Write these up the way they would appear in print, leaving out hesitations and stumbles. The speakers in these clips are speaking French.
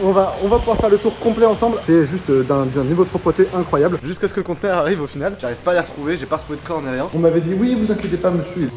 on va pouvoir faire le tour complet ensemble. C'est juste d'un niveau de propreté incroyable. Jusqu'à ce que le conteneur arrive au final. J'arrive pas à les retrouver, j'ai pas retrouvé de corps ni rien. On m'avait dit oui, vous inquiétez pas monsieur.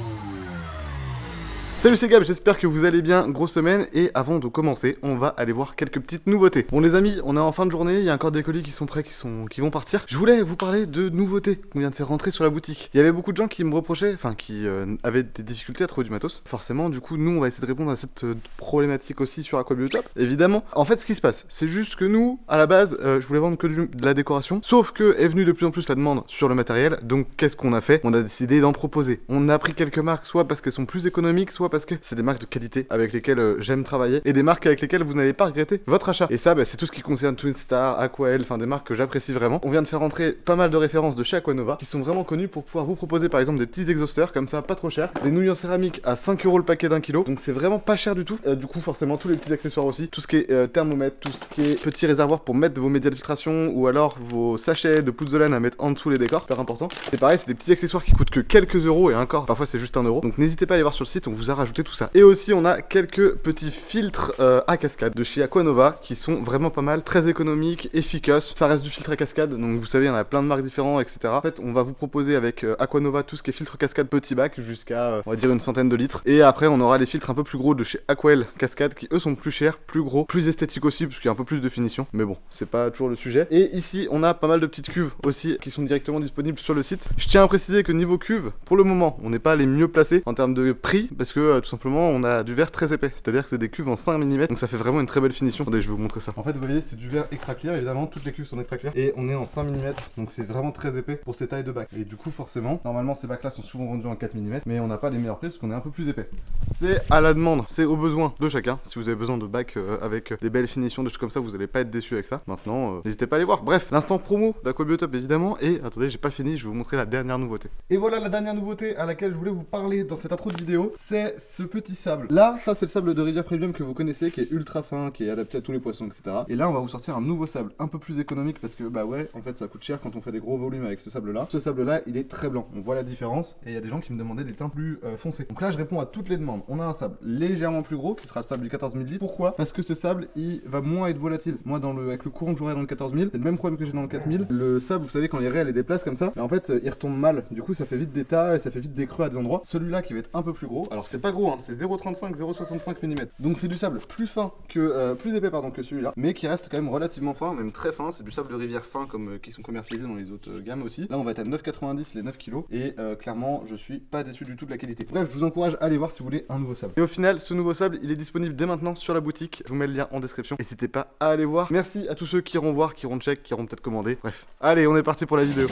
Salut, c'est Gab, j'espère que vous allez bien, grosse semaine, et avant de commencer, on va aller voir quelques petites nouveautés. Bon les amis, on est en fin de journée, il y a encore des colis qui sont prêts, qui vont partir. Je voulais vous parler de nouveautés qu'on vient de faire rentrer sur la boutique. Il y avait beaucoup de gens qui me reprochaient, enfin qui avaient des difficultés à trouver du matos. Forcément, du coup, nous on va essayer de répondre à cette problématique aussi sur Aquabiotop, évidemment. En fait, ce qui se passe, c'est juste que nous, à la base, je voulais vendre que de la décoration, sauf que est venue de plus en plus la demande sur le matériel, donc qu'est-ce qu'on a fait? On a décidé d'en proposer. On a pris quelques marques, soit parce qu'elles sont plus économiques, soit parce que c'est des marques de qualité avec lesquelles j'aime travailler et des marques avec lesquelles vous n'allez pas regretter votre achat. Et ça, c'est tout ce qui concerne Twin Star, Aquael, enfin des marques que j'apprécie vraiment. On vient de faire rentrer pas mal de références de chez Aquanova qui sont vraiment connues pour pouvoir vous proposer par exemple des petits exhausteurs comme ça, pas trop cher, des nouilles en céramique à 5 € le paquet d'1 kg, donc c'est vraiment pas cher du tout. Du coup, forcément, tous les petits accessoires aussi, tout ce qui est thermomètre, tout ce qui est petit réservoir pour mettre vos médias de filtration ou alors vos sachets de pouzzolane à mettre en dessous les décors, super important. C'est pareil, c'est des petits accessoires qui coûtent que quelques euros et encore, parfois c'est juste 1 €. Donc n'hésitez pas à aller voir sur le site, on vous a rajouté tout ça. Et aussi, on a quelques petits filtres à cascade de chez Aquanova qui sont vraiment pas mal, très économiques, efficaces. Ça reste du filtre à cascade, donc vous savez, il y en a plein de marques différentes, etc. En fait, on va vous proposer avec Aquanova tout ce qui est filtre cascade petit bac jusqu'à, on va dire, une centaine de litres. Et après, on aura les filtres un peu plus gros de chez Aquael cascade qui eux sont plus chers, plus gros, plus esthétiques aussi, parce qu'il y a un peu plus de finition. Mais bon, c'est pas toujours le sujet. Et ici, on a pas mal de petites cuves aussi qui sont directement disponibles sur le site. Je tiens à préciser que niveau cuve, pour le moment, on n'est pas les mieux placés en termes de prix parce que tout simplement, on a du verre très épais, c'est-à-dire que c'est des cuves en 5 mm, donc ça fait vraiment une très belle finition. Attendez, je vais vous montrer ça. En fait, vous voyez, c'est du verre extra clear, évidemment, toutes les cuves sont extra clear, et on est en 5 mm, donc c'est vraiment très épais pour ces tailles de bac. Et du coup, forcément, normalement, ces bacs-là sont souvent vendus en 4 mm, mais on n'a pas les meilleurs prix parce qu'on est un peu plus épais. C'est à la demande, c'est au besoin de chacun. Si vous avez besoin de bacs avec des belles finitions, des choses comme ça, vous allez pas être déçus avec ça. Maintenant, n'hésitez pas à aller voir. Bref, l'instant promo d'Aquabiotop, évidemment, et attendez, j'ai pas fini, je vais vous montrer la dernière nouveauté. Et voilà la dernière nouveauté à laquelle je voulais vous parler dans cette intro de vidéo, c'est ce petit sable. Là, ça c'est le sable de rivière premium que vous connaissez, qui est ultra fin, qui est adapté à tous les poissons, etc. Et là, on va vous sortir un nouveau sable, un peu plus économique, parce que bah ouais, en fait, ça coûte cher quand on fait des gros volumes avec ce sable-là. Ce sable-là, il est très blanc, on voit la différence, et il y a des gens qui me demandaient des teints plus foncés. Donc là, je réponds à toutes les demandes. On a un sable légèrement plus gros, qui sera le sable du 14 000 litres. Pourquoi? Parce que ce sable, il va moins être volatile. Moi, avec le courant que j'aurai dans le 14 000, c'est le même problème que j'ai dans le 4000. Le sable, vous savez, quand les raies les déplacent comme ça, bah, en fait, il retombe mal. Du coup, ça fait vite des tas et ça fait vite des creux à des endroits. Celui-là qui va être un peu plus gros. Alors, c'est pas gros, hein, c'est 0,35, 0,65 mm. Donc, c'est du sable plus fin que plus épais que celui-là, mais qui reste quand même relativement fin, même très fin. C'est du sable de rivière fin comme qui sont commercialisés dans les autres gammes aussi. Là, on va être à 9,90 les 9 kg et clairement, je suis pas déçu du tout de la qualité. Bref, je vous encourage à aller voir si vous voulez un nouveau sable. Et au final, ce nouveau sable, il est disponible dès maintenant sur la boutique. Je vous mets le lien en description. N'hésitez pas à aller voir. Merci à tous ceux qui iront voir, qui iront check, qui iront peut-être commander. Bref, allez, on est parti pour la vidéo.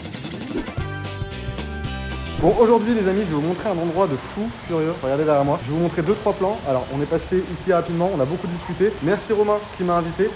Bon, aujourd'hui les amis, je vais vous montrer un endroit de fou furieux. Regardez derrière moi. Je vais vous montrer 2-3 plans. Alors, on est passé ici rapidement, on a beaucoup discuté. Merci Romain qui m'a invité.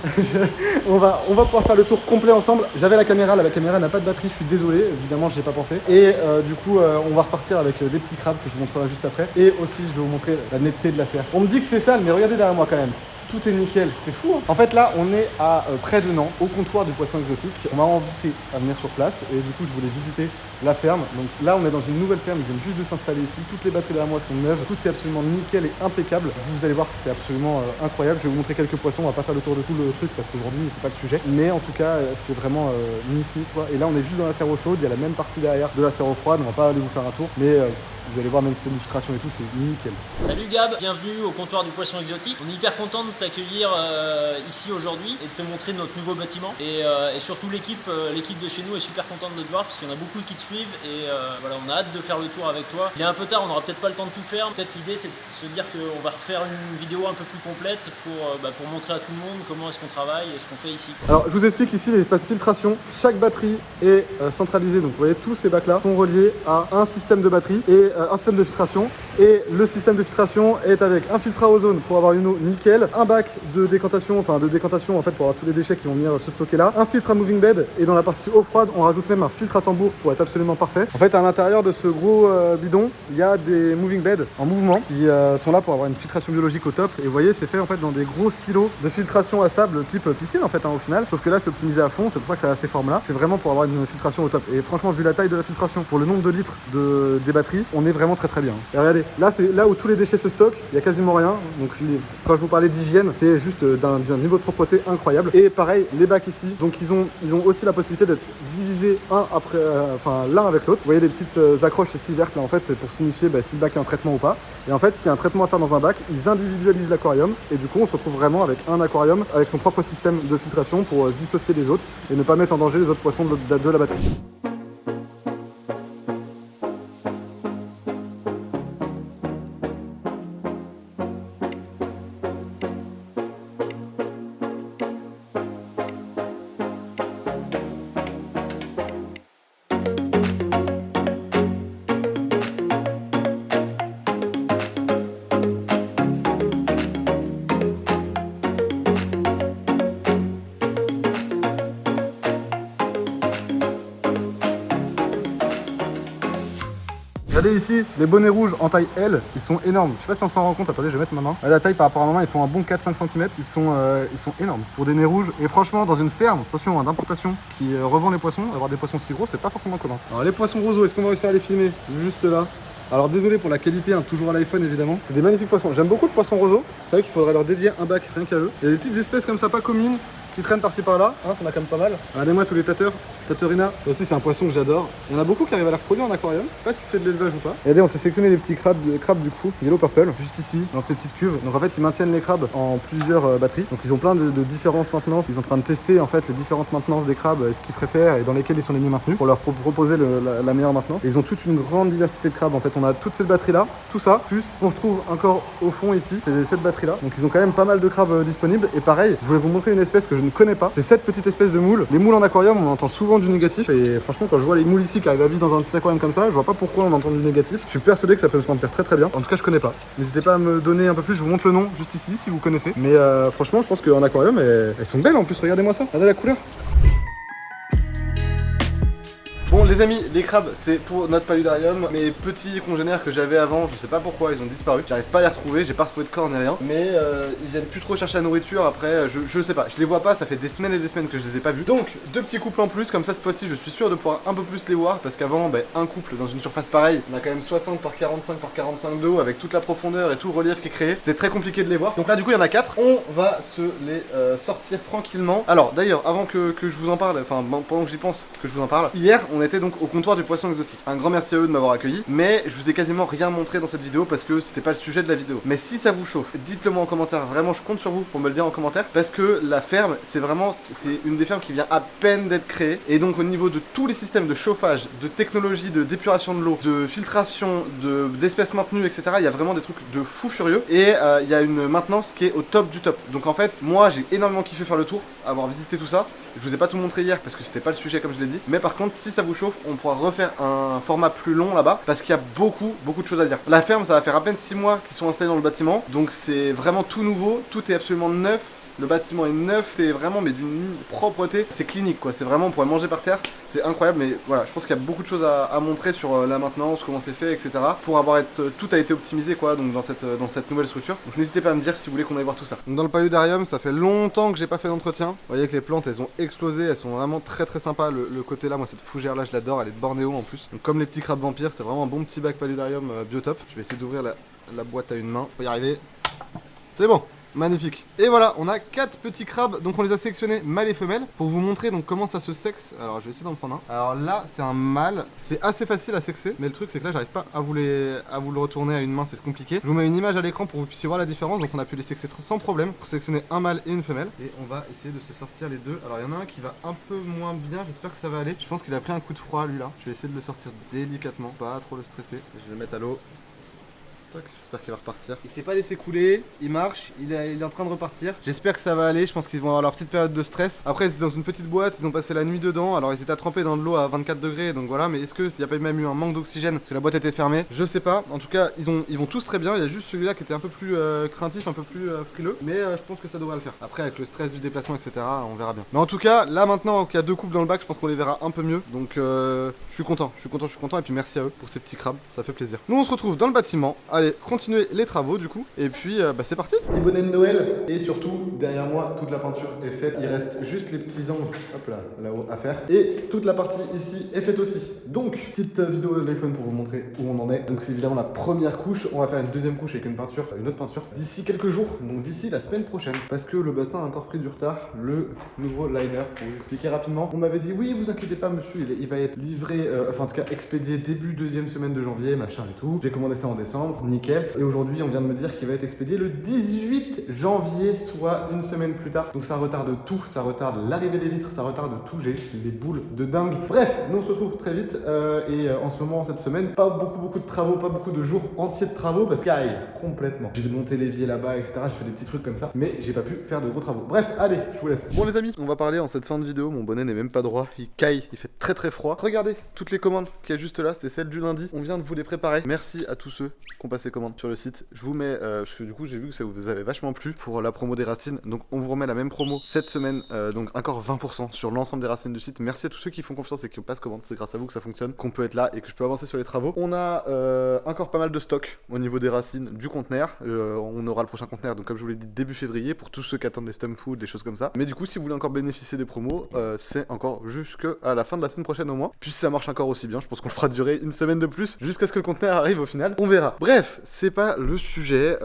on va pouvoir faire le tour complet ensemble. J'avais la caméra, là, la caméra n'a pas de batterie, je suis désolé. Évidemment, j'y ai pas pensé. Et du coup, on va repartir avec des petits crabes que je vous montrerai juste après. Et aussi, je vais vous montrer la netteté de la serre. On me dit que c'est sale, mais regardez derrière moi quand même. Tout est nickel, c'est fou hein. En fait là on est à près de Nantes, au comptoir du poisson exotique. On m'a invité à venir sur place et du coup je voulais visiter la ferme. Donc là on est dans une nouvelle ferme, ils viennent juste de s'installer ici. Toutes les batteries derrière moi sont neuves, tout est absolument nickel et impeccable. Vous allez voir, c'est absolument incroyable. Je vais vous montrer quelques poissons, on va pas faire le tour de tout le truc parce qu'aujourd'hui c'est pas le sujet. Mais en tout cas c'est vraiment nif quoi. Et là on est juste dans la serre eau chaude, il y a la même partie derrière de la serre eau froide. On va pas aller vous faire un tour, mais vous allez voir, même si c'est une filtration et tout, c'est nickel. Salut Gab, bienvenue au comptoir du poisson exotique. On est hyper content de t'accueillir ici aujourd'hui et de te montrer notre nouveau bâtiment. Et surtout l'équipe de chez nous est super contente de te voir parce qu'il y en a beaucoup qui te suivent. Et voilà, on a hâte de faire le tour avec toi. Il est un peu tard, on n'aura peut-être pas le temps de tout faire. Peut-être l'idée c'est de se dire qu'on va refaire une vidéo un peu plus complète pour montrer à tout le monde comment est-ce qu'on travaille et ce qu'on fait ici. Alors je vous explique ici l'espace de filtration. Chaque batterie est centralisée. Donc vous voyez, tous ces bacs là sont reliés à un système de batterie et un système de filtration. Et le système de filtration est avec un filtre à ozone pour avoir une eau nickel, un bac de décantation en fait pour avoir tous les déchets qui vont venir se stocker là, un filtre à moving bed, et dans la partie eau froide on rajoute même un filtre à tambour pour être absolument parfait. En fait à l'intérieur de ce gros bidon il y a des moving beds en mouvement qui sont là pour avoir une filtration biologique au top. Et vous voyez, c'est fait en fait dans des gros silos de filtration à sable type piscine en fait au final, sauf que là c'est optimisé à fond, c'est pour ça que ça a ces formes là. C'est vraiment pour avoir une filtration au top. Et franchement, vu la taille de la filtration pour le nombre de litres des batteries, on est est vraiment très très bien. Et regardez, là c'est là où tous les déchets se stockent, il y a quasiment rien. Donc quand je vous parlais d'hygiène, c'est juste d'un niveau de propreté incroyable. Et pareil, les bacs ici, donc ils ont aussi la possibilité d'être divisés un après, l'un avec l'autre. Vous voyez des petites accroches ici vertes là, en fait c'est pour signifier si le bac est un traitement ou pas. Et en fait, s'il y a un traitement à faire dans un bac, ils individualisent l'aquarium et du coup on se retrouve vraiment avec un aquarium avec son propre système de filtration pour dissocier les autres et ne pas mettre en danger les autres poissons de la batterie. Regardez ici, les bonnets rouges en taille L, ils sont énormes. Je sais pas si on s'en rend compte, attendez, je vais mettre ma main. À la taille par rapport à ma main, ils font un bon 4-5 cm. Ils sont énormes pour des nez rouges. Et franchement, dans une ferme, attention, d'importation, qui revend les poissons, avoir des poissons si gros, c'est pas forcément commun. Alors les poissons roseaux, est-ce qu'on va réussir à les filmer juste là? Alors désolé pour la qualité, hein, toujours à l'iPhone évidemment. C'est des magnifiques poissons. J'aime beaucoup le poisson roseau. C'est vrai qu'il faudrait leur dédier un bac rien qu'à eux. Il y a des petites espèces comme ça pas communes qui traînent par-ci par-là, hein, t'en as quand même pas mal. Regardez-moi tous les tateurs, taterina, ça aussi c'est un poisson que j'adore. Il y en a beaucoup qui arrivent à les reproduire en aquarium, je sais pas si c'est de l'élevage ou pas. Regardez, on s'est sélectionné des petits crabes du coup, yellow purple, juste ici, dans ces petites cuves. Donc en fait ils maintiennent les crabes en plusieurs batteries. Donc ils ont plein de différentes maintenances, ils sont en train de tester en fait les différentes maintenances des crabes, ce qu'ils préfèrent et dans lesquelles ils sont les mieux maintenus pour leur proposer la meilleure maintenance. Et ils ont toute une grande diversité de crabes en fait, on a toute cette batterie là, tout ça, plus on retrouve encore au fond ici, c'est cette batterie là. Donc ils ont quand même pas mal de crabes disponibles et pareil, je voulais vous montrer une espèce que je ne connais pas, c'est cette petite espèce de moule. Les moules en aquarium, on entend souvent du négatif et franchement quand je vois les moules ici qui arrivent à vivre dans un petit aquarium comme ça, je vois pas pourquoi on entend du négatif. Je suis persuadé que ça peut se mentir très très bien. En tout cas je connais pas. N'hésitez pas à me donner un peu plus, je vous montre le nom juste ici si vous connaissez. Mais franchement je pense qu'en aquarium elles sont belles en plus, regardez-moi ça, regardez la couleur. Bon les amis, les crabes c'est pour notre paludarium. Mes petits congénères que j'avais avant, je sais pas pourquoi ils ont disparu. J'arrive pas à les retrouver, j'ai pas retrouvé de corps ni rien. Mais ils viennent plus trop chercher la nourriture après, je sais pas, je les vois pas, ça fait des semaines et des semaines que je les ai pas vus. Donc deux petits couples en plus, comme ça cette fois-ci je suis sûr de pouvoir un peu plus les voir. Parce qu'avant un couple dans une surface pareille, on a quand même 60 par 45 par 45 d'eau avec toute la profondeur et tout le relief qui est créé. C'était très compliqué de les voir. Donc là du coup il y en a 4. On va se les sortir tranquillement. Alors d'ailleurs avant que je vous en parle, enfin pendant que j'y pense que je vous en parle, hier on était donc au comptoir du poisson exotique. Un grand merci à eux de m'avoir accueilli, mais je vous ai quasiment rien montré dans cette vidéo parce que c'était pas le sujet de la vidéo. Mais si ça vous chauffe, dites-le moi en commentaire, vraiment je compte sur vous pour me le dire en commentaire parce que la ferme c'est vraiment, c'est une des fermes qui vient à peine d'être créée et donc au niveau de tous les systèmes de chauffage, de technologie, de d'épuration de l'eau, de filtration, d'espèces maintenues, etc. Il y a vraiment des trucs de fou furieux et il y a une maintenance qui est au top du top. Donc en fait, moi j'ai énormément kiffé faire le tour, avoir visité tout ça. Je vous ai pas tout montré hier parce que c'était pas le sujet comme je l'ai dit. Mais par contre, si ça vous chauffe, on pourra refaire un format plus long là-bas parce qu'il y a beaucoup de choses à dire. La ferme, ça va faire à peine 6 mois qu'ils sont installés dans le bâtiment. Donc c'est vraiment tout nouveau, tout est absolument neuf. Le bâtiment est neuf, c'est vraiment mais d'une propreté, c'est clinique quoi, c'est vraiment on pourrait manger par terre, c'est incroyable. Mais voilà, je pense qu'il y a beaucoup de choses à montrer sur la maintenance, comment c'est fait, etc. Pour avoir tout a été optimisé quoi, donc dans cette nouvelle structure. Donc n'hésitez pas à me dire si vous voulez qu'on aille voir tout ça. Donc dans le paludarium, ça fait longtemps que j'ai pas fait d'entretien. Vous voyez que les plantes elles ont explosé, elles sont vraiment très sympas. Le côté là, moi cette fougère là je l'adore, elle est de Bornéo en plus. Donc comme les petits crabes vampires, c'est vraiment un bon petit bac paludarium biotop. Je vais essayer d'ouvrir la boîte à une main, faut y arriver. C'est bon. Magnifique. Et voilà, on a 4 petits crabes, donc on les a sélectionnés mâles et femelles pour vous montrer donc comment ça se sexe. Alors je vais essayer d'en prendre un. Alors là c'est un mâle, c'est assez facile à sexer, mais le truc c'est que là j'arrive pas à vous le retourner à une main, c'est compliqué. Je vous mets une image à l'écran pour que vous puissiez voir la différence. Donc on a pu les sexer sans problème pour sélectionner un mâle et une femelle. Et on va essayer de se sortir les deux. Alors il y en a un qui va un peu moins bien, j'espère que ça va aller. Je pense qu'il a pris un coup de froid lui là. Je vais essayer de le sortir délicatement, pas trop le stresser. Je vais le mettre à l'eau. J'espère qu'il va repartir. Il s'est pas laissé couler, il marche, il est en train de repartir. J'espère que ça va aller, je pense qu'ils vont avoir leur petite période de stress. Après ils étaient dans une petite boîte, ils ont passé la nuit dedans. Alors ils étaient trempés dans de l'eau à 24 degrés, donc voilà. Mais est-ce qu'il n'y a pas même eu un manque d'oxygène parce que la boîte était fermée? Je sais pas. En tout cas ils vont tous très bien, il y a juste celui-là qui était un peu plus craintif, un peu plus frileux. Mais je pense que ça devrait le faire. Après avec le stress du déplacement, etc. on verra bien. Mais en tout cas là maintenant qu'il y a 2 couples dans le bac, je pense qu'on les verra un peu mieux. Donc je suis content. Et puis merci à eux pour ces petits crabes, ça fait plaisir. Nous on se retrouve dans le bâtiment aller continuer les travaux du coup. Et puis bah, c'est parti. Petit bonnet de Noël. Et surtout, derrière moi, toute la peinture est faite. Il reste juste les petits angles, hop là, là-haut à faire. Et toute la partie ici est faite aussi. Donc, petite vidéo de l'iPhone pour vous montrer où on en est. Donc c'est évidemment la première couche. On va faire une deuxième couche avec une autre peinture, d'ici quelques jours. Donc d'ici la semaine prochaine. Parce que le bassin a encore pris du retard. Le nouveau liner, pour vous expliquer rapidement. On m'avait dit, oui, vous inquiétez pas monsieur, il va être livré, enfin en tout cas expédié début deuxième semaine de janvier, machin et tout. J'ai commandé ça en décembre, nickel. Et aujourd'hui, on vient de me dire qu'il va être expédié le 18 janvier, soit une semaine plus tard. Donc ça retarde tout, ça retarde l'arrivée des vitres, ça retarde tout. J'ai les boules de dingue. Bref, nous on se retrouve très vite. Et en ce moment, cette semaine, pas beaucoup de travaux, pas beaucoup de jours entiers de travaux parce qu'il caille complètement. J'ai démonté l'évier là-bas, etc. J'ai fait des petits trucs comme ça, mais j'ai pas pu faire de gros travaux. Bref, allez, je vous laisse. Bon les amis, on va parler en cette fin de vidéo. Mon bonnet n'est même pas droit, il caille, il fait très froid. Regardez, toutes les commandes qu'il y a juste là, c'est celles du lundi. On vient de vous les préparer. Merci à tous ceux qui ont passé commande sur le site. Je vous mets, parce que du coup j'ai vu que ça vous avait vachement plu pour la promo des racines. Donc on vous remet la même promo cette semaine, donc encore 20% sur l'ensemble des racines du site. Merci à tous ceux qui font confiance et qui passent commande. C'est grâce à vous que ça fonctionne, qu'on peut être là et que je peux avancer sur les travaux. On a encore pas mal de stock au niveau des racines du conteneur. On aura le prochain conteneur, donc comme je vous l'ai dit, début février pour tous ceux qui attendent les stump food, des choses comme ça. Mais du coup, si vous voulez encore bénéficier des promos, c'est encore jusqu'à la fin de la semaine prochaine au moins. Puis si ça marche encore aussi bien, je pense qu'on le fera durer une semaine de plus jusqu'à ce que le conteneur arrive au final. On verra. Bref, c'est pas le sujet.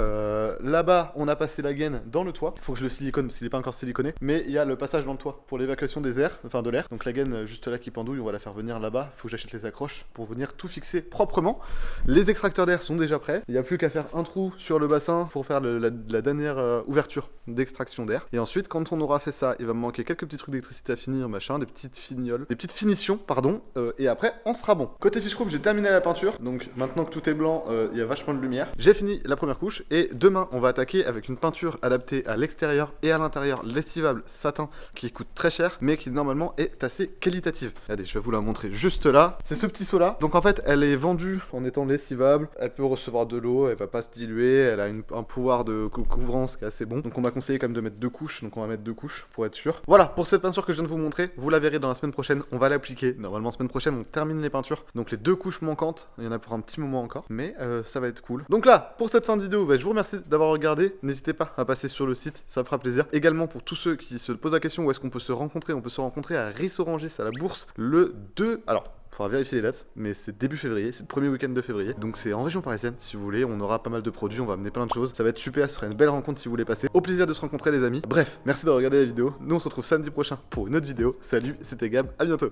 Là-bas, on a passé la gaine dans le toit. Faut que je le silicone s'il n'est pas encore siliconé. Mais il y a le passage dans le toit pour l'évacuation des airs, enfin de l'air. Donc la gaine juste là qui pendouille, on va la faire venir là-bas. Faut que j'achète les accroches pour venir tout fixer proprement. Les extracteurs d'air sont déjà prêts. Il n'y a plus qu'à faire un trou sur le bassin pour faire la dernière ouverture d'extraction d'air. Et ensuite, quand on aura fait ça, il va me manquer quelques petits trucs d'électricité à finir, machin, des petites fignoles, des petites finitions, pardon. Et après, on sera bon. Côté fiche coupe, j'ai terminé la peinture. Donc maintenant que tout est blanc, il y a vachement de lumière. J'ai fini la première couche et demain, on va attaquer avec une peinture adaptée à l'extérieur et à l'intérieur, l'estivable satin, qui coûte très cher, mais qui normalement est assez qualitative. Regardez, je vais vous la montrer juste là. C'est ce petit seau là. Donc en fait, elle est vendue en étant l'estivable. Elle peut recevoir de l'eau, elle va pas se diluer, elle a un pouvoir de couvrance qui est assez bon. Donc on m'a conseillé quand même de mettre 2 couches, donc on va mettre 2 couches pour être sûr. Voilà, pour cette peinture que je viens de vous montrer, vous la verrez dans la semaine prochaine, on va l'appliquer. Normalement semaine prochaine on termine les peintures. Donc les 2 couches manquantes, il y en a pour un petit moment encore, mais ça va être cool. Donc là, pour cette fin de vidéo, je vous remercie d'avoir regardé. N'hésitez pas à passer sur le site, ça me fera plaisir. Également pour tous ceux qui se posent la question où est-ce qu'on peut se rencontrer, on peut se rencontrer à Rissorangis à la Bourse le 2... Alors, faudra vérifier les dates, mais c'est début février, c'est le premier week-end de février. Donc c'est en région parisienne, si vous voulez, on aura pas mal de produits, on va amener plein de choses. Ça va être super, ce sera une belle rencontre si vous voulez passer. Au plaisir de se rencontrer les amis. Bref, merci d'avoir regardé la vidéo. Nous on se retrouve samedi prochain pour une autre vidéo. Salut, c'était Gab, à bientôt.